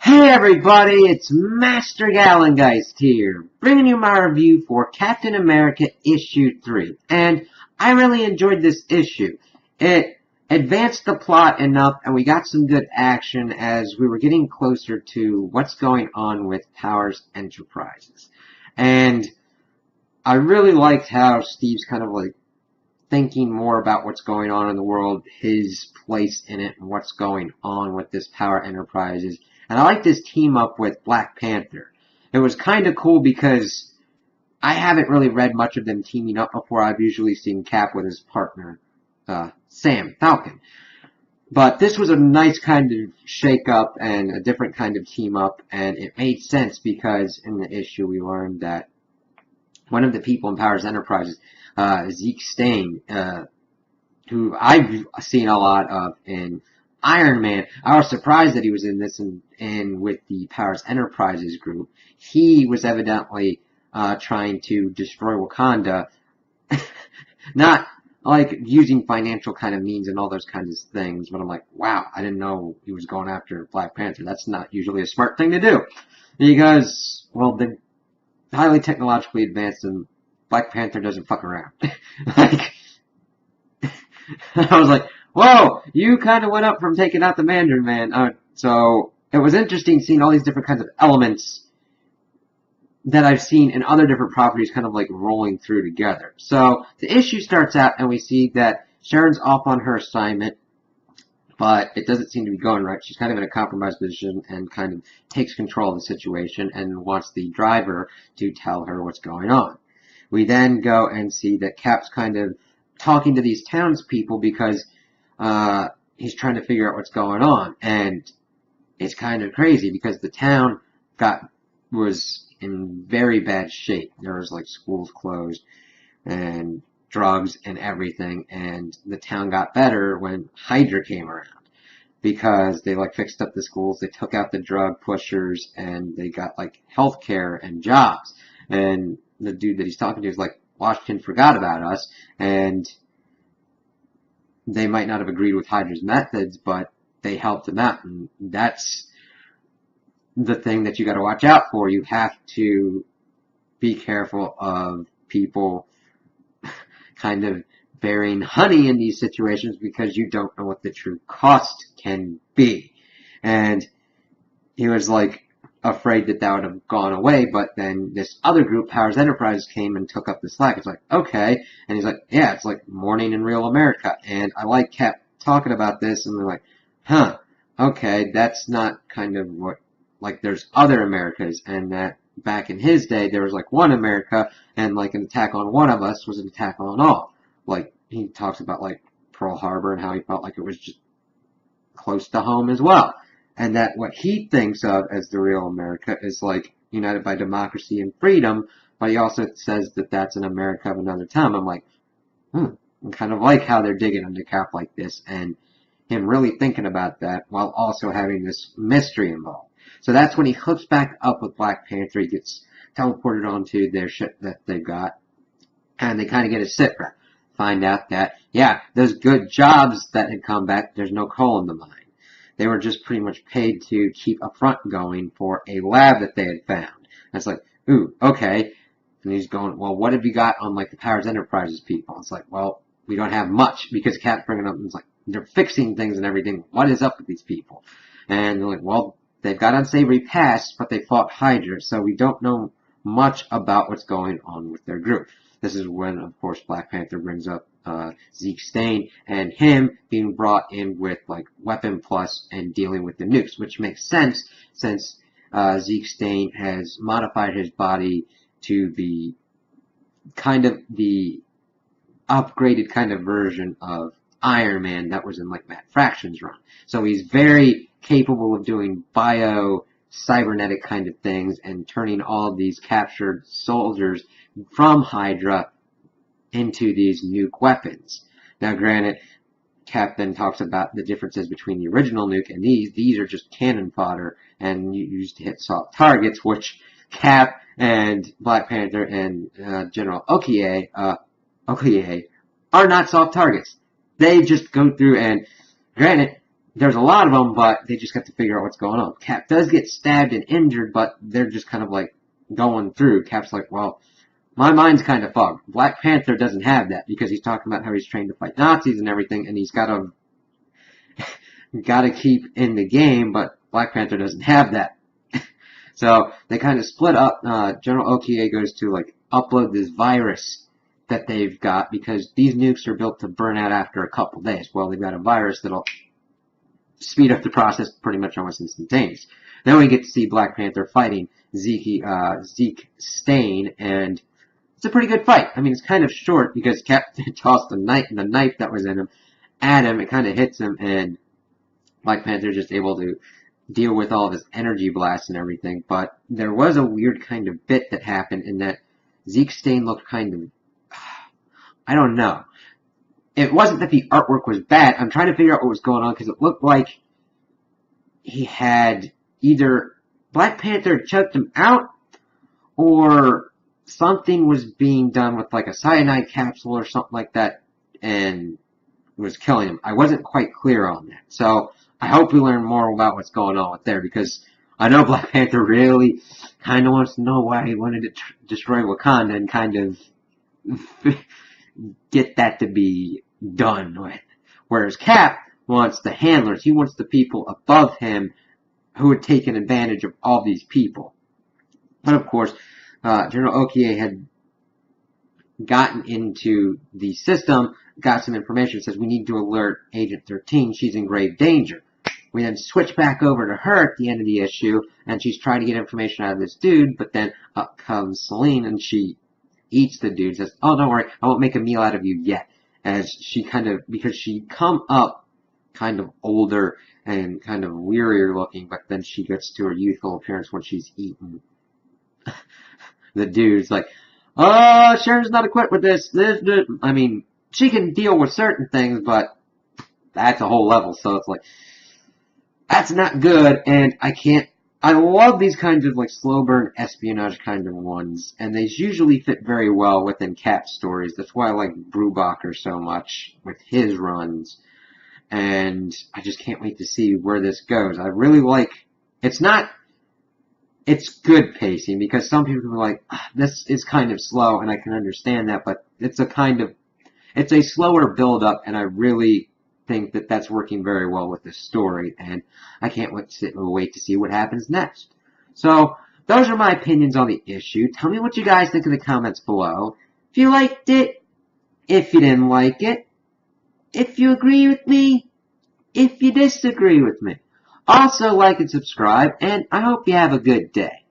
Hey everybody, it's Master Gallengeist here, bringing you my review for Captain America Issue 3. And I really enjoyed this issue. It advanced the plot enough, and we got some good action as we were getting closer to what's going on with Powers Enterprises. And I really liked how Steve's kind of like thinking more about what's going on in the world, his place in it, and what's going on with this Power Enterprises. And I like this team up with Black Panther. It was kind of cool because I haven't really read much of them teaming up before. I've usually seen Cap with his partner, Sam Falcon. But this was a nice kind of shake-up and a different kind of team-up, and it made sense because in the issue we learned that one of the people in Powers Enterprises, Zeke Stane, who I've seen a lot of in Iron Man. I was surprised that he was in this and with the Powers Enterprises group. He was evidently trying to destroy Wakanda, not like using financial kind of means and all those kinds of things, but I'm like, wow, I didn't know he was going after Black Panther. That's not usually a smart thing to do. Because, well, they're highly technologically advanced and Black Panther doesn't fuck around. Like, I was like, whoa, you kind of went up from taking out the Mandarin Man. So it was interesting seeing all these different kinds of elements that I've seen in other different properties kind of like rolling through together. So the issue starts out and we see that Sharon's off on her assignment, but it doesn't seem to be going right. She's kind of in a compromised position and kind of takes control of the situation and wants the driver to tell her what's going on. We then go and see that Cap's kind of talking to these townspeople because he's trying to figure out what's going on, and it's kind of crazy because the town was in very bad shape. There was like schools closed and drugs and everything, and the town got better when Hydra came around because they like fixed up the schools, they took out the drug pushers, and they got like healthcare and jobs. And the dude that he's talking to is like, Washington forgot about us, and they might not have agreed with Hydra's methods, but they helped him out, and that's the thing that you got to watch out for. You have to be careful of people kind of bearing honey in these situations because you don't know what the true cost can be. And he was like afraid that that would have gone away, but then this other group, Powers Enterprises, came and took up the slack. It's like, okay. And he's like, yeah, it's like morning in real America. And I like Cap talking about this, and they're like, huh, okay, that's not kind of what, like there's other Americas, and that back in his day there was like one America, and like an attack on one of us was an attack on all. Like he talks about like Pearl Harbor and how he felt like it was just close to home as well. And that what he thinks of as the real America is like united by democracy and freedom, but he also says that that's an America of another time. I'm like, I kind of like how they're digging into Cap like this, and him really thinking about that while also having this mystery involved. So that's when he hooks back up with Black Panther. He gets teleported onto their ship that they've got, and they kind of get a sit rep. Find out that, yeah, those good jobs that had come back, there's no coal in the mine. They were just pretty much paid to keep a front going for a lab that they had found. And it's like, ooh, okay. And he's going, well, what have you got on like the Powers Enterprises people? It's like, well, we don't have much because Cap's bringing up, and it's like, they're fixing things and everything. What is up with these people? And they're like, well, they've got unsavory past, but they fought Hydra, so we don't know much about what's going on with their group. This is when, of course, Black Panther brings up Zeke Stane and him being brought in with like Weapon Plus and dealing with the nukes, which makes sense since Zeke Stane has modified his body to be kind of the upgraded kind of version of Iron Man that was in like Matt Fraction's run. So he's very capable of doing cybernetic kind of things and turning all of these captured soldiers from Hydra into these nuke weapons. Now, granted, Cap then talks about the differences between the original nuke and these. These are just cannon fodder and used to hit soft targets, which Cap and Black Panther and General Okoye are not soft targets. They just go through, and granted, there's a lot of them, but they just got to figure out what's going on. Cap does get stabbed and injured, but they're just kind of like going through. Cap's like, well, my mind's kind of fogged. Black Panther doesn't have that because he's talking about how he's trained to fight Nazis and everything, and he's got to keep in the game, but Black Panther doesn't have that. So they kind of split up. General Okie goes to like upload this virus that they've got because these nukes are built to burn out after a couple days. Well, they've got a virus that'll speed up the process pretty much almost instantaneous. Then we get to see Black Panther fighting Zeke Stane, and it's a pretty good fight. I mean, it's kind of short because Cap tossed the knife that was in him at him. It kind of hits him, and Black Panther just able to deal with all of his energy blasts and everything. But there was a weird kind of bit that happened in that Zeke Stane looked kind of, I don't know. It wasn't that the artwork was bad. I'm trying to figure out what was going on because it looked like he had either Black Panther choked him out or something was being done with like a cyanide capsule or something like that and was killing him. I wasn't quite clear on that. So I hope we learn more about what's going on with there because I know Black Panther really kind of wants to know why he wanted to destroy Wakanda and kind of get that to be done with. Whereas Cap wants the handlers. He wants the people above him who had taken advantage of all these people. But of course, General Okie had gotten into the system, got some information, says we need to alert Agent 13, she's in grave danger. We then switch back over to her at the end of the issue, and she's trying to get information out of this dude, but then up comes Selene, and she eats the dude, says, oh, don't worry, I won't make a meal out of you yet. As she because she come up kind of older and kind of wearier looking, but then she gets to her youthful appearance when she's eaten. The dude's like, oh, Sharon's not equipped with this. I mean, she can deal with certain things, but that's a whole level, so it's like, that's not good, and I love these kinds of like slow burn espionage kind of ones, and they usually fit very well within Cap stories. That's why I like Brubaker so much with his runs, and I just can't wait to see where this goes. I really like, it's good pacing, because some people are like, this is kind of slow, and I can understand that, but it's a slower build up, and I really think that that's working very well with the story, and I can't wait to see what happens next. So, those are my opinions on the issue. Tell me what you guys think in the comments below. If you liked it, if you didn't like it, if you agree with me, if you disagree with me. Also, like and subscribe, and I hope you have a good day.